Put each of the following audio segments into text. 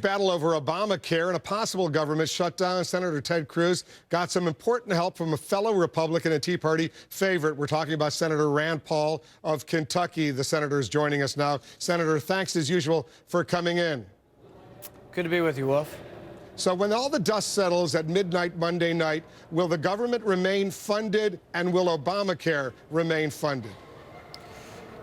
Battle over Obamacare and a possible government shutdown. Senator Ted Cruz got some important help from a fellow Republican and Tea Party favorite. We're talking about Senator Rand Paul of Kentucky. The senator is joining us now. Senator, thanks as usual for coming in. Good to be with you, Wolf. So when all the dust settles at midnight Monday night, will the government remain funded and will Obamacare remain funded?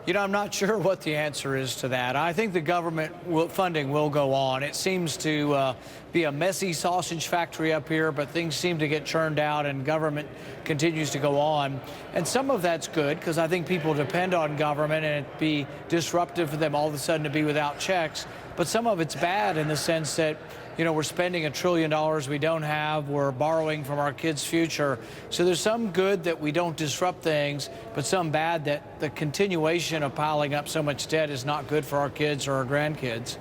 You know, I'm not sure what the answer is to that. I think the government funding will go on. It seems to be a messy sausage factory up here, but things seem to get churned out and government continues to go on. And some of that's good because I think people depend on government and it'd be disruptive for them all of a sudden to be without checks. But some of it's bad in the sense that, you know, we're spending $1 trillion we don't have. We're borrowing from our kids' future. So there's some good that we don't disrupt things, but some bad that the continuation of piling up so much debt is not good for our kids or our grandkids.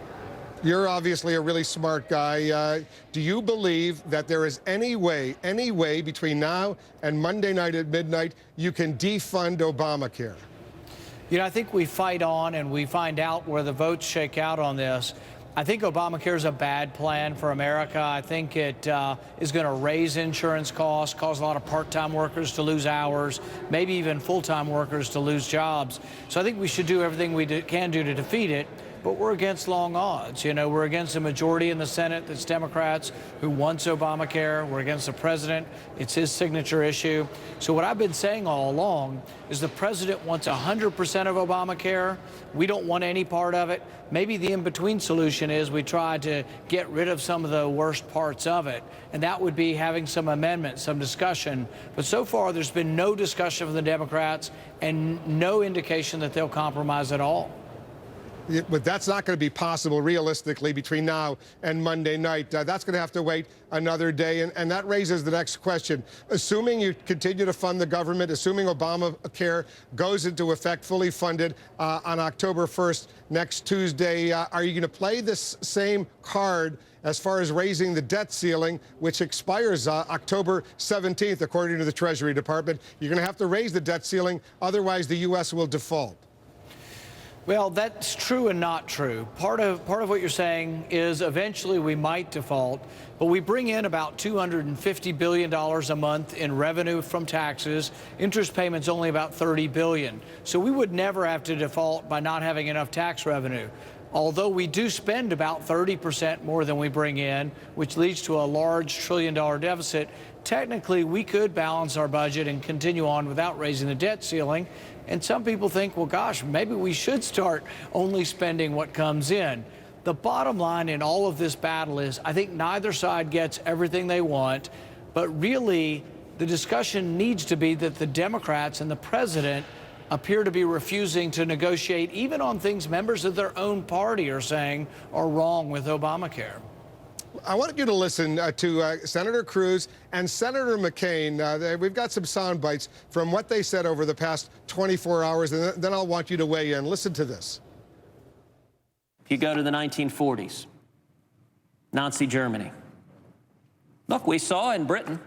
You're obviously a really smart guy. Do you believe that there is any way between now and Monday night at midnight you can defund Obamacare? You know, I think we fight on and we find out where the votes shake out on this. I think Obamacare is a bad plan for America. I think it is going to raise insurance costs, cause a lot of part-time workers to lose hours, maybe even full-time workers to lose jobs. So I think we should do everything we can do to defeat it. But we're against long odds. You know, we're against a majority in the Senate that's Democrats who wants Obamacare. We're against the president. It's his signature issue. So what I've been saying all along is the president wants 100% of Obamacare. We don't want any part of it. Maybe the in-between solution is we try to get rid of some of the worst parts of it. And that would be having some amendments, some discussion. But so far, there's been no discussion from the Democrats and no indication that they'll compromise at all. But that's not going to be possible realistically between now and Monday night. That's going to have to wait another day. And that raises the next question. Assuming you continue to fund the government, assuming Obamacare goes into effect fully funded on October 1st, next Tuesday, are you going to play this same card as far as raising the debt ceiling, which expires October 17th, according to the Treasury Department? You're going to have to raise the debt ceiling, otherwise the U.S. will default. Well, that's true and not true. Part of what you're saying is eventually we might default, but we bring in about $250 billion a month in revenue from taxes. Interest payments only about $30 billion. So we would never have to default by not having enough tax revenue. Although we do spend about 30% more than we bring in, which leads to a large $1 trillion deficit, technically we could balance our budget and continue on without raising the debt ceiling. And some people think, well, gosh, maybe we should start only spending what comes in. The bottom line in all of this battle is I think neither side gets everything they want, but really the discussion needs to be that the Democrats and the president appear to be refusing to negotiate even on things members of their own party are saying are wrong with Obamacare. I want you to listen to Senator Cruz and Senator McCain. We've got some sound bites from what they said over the past 24 hours, and then I'll want you to weigh in. Listen to this. If you go to the 1940s, Nazi Germany. Look, we saw in Britain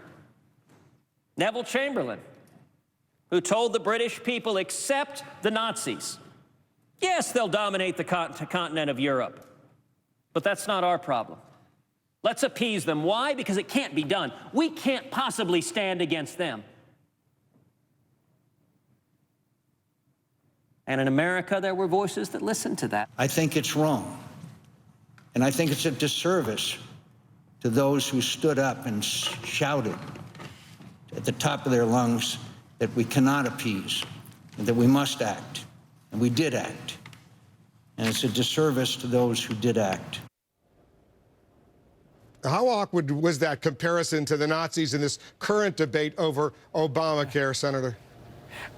Neville Chamberlain, who told the British people, accept the Nazis. Yes, they'll dominate the continent of Europe, but that's not our problem. Let's appease them. Why? Because it can't be done. We can't possibly stand against them. And in America, there were voices that listened to that. I think it's wrong. And I think it's a disservice to those who stood up and shouted at the top of their lungs that we cannot appease and that we must act. And we did act. And it's a disservice to those who did act. How awkward was that comparison to the Nazis in this current debate over Obamacare, Senator?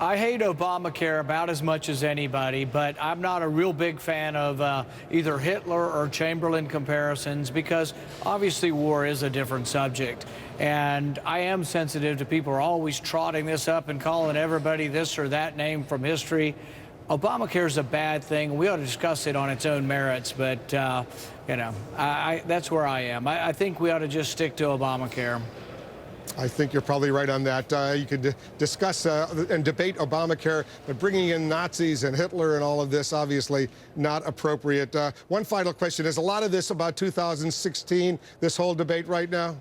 I hate Obamacare about as much as anybody, but I'm not a real big fan of either Hitler or Chamberlain comparisons because obviously war is a different subject. And I am sensitive to people who are always trotting this up and calling everybody this or that name from history. Obamacare is a bad thing. We ought to discuss it on its own merits, but, you know, that's where I am. I think we ought to just stick to Obamacare. I think you're probably right on that. You could discuss and debate Obamacare, but bringing in Nazis and Hitler and all of this, obviously not appropriate. One final question. Is a lot of this about 2016, this whole debate right now?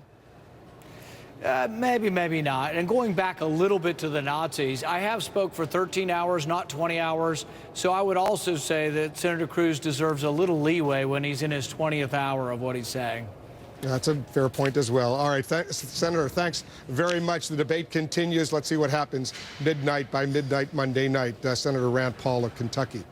Maybe, maybe not. And going back a little bit to the Nazis, I have spoke for 13 hours, not 20 hours. So I would also say that Senator Cruz deserves a little leeway when he's in his 20th hour of what he's saying. That's a fair point as well. All right, Senator, thanks very much. The debate continues. Let's see what happens by midnight Monday night. Senator Rand Paul of Kentucky.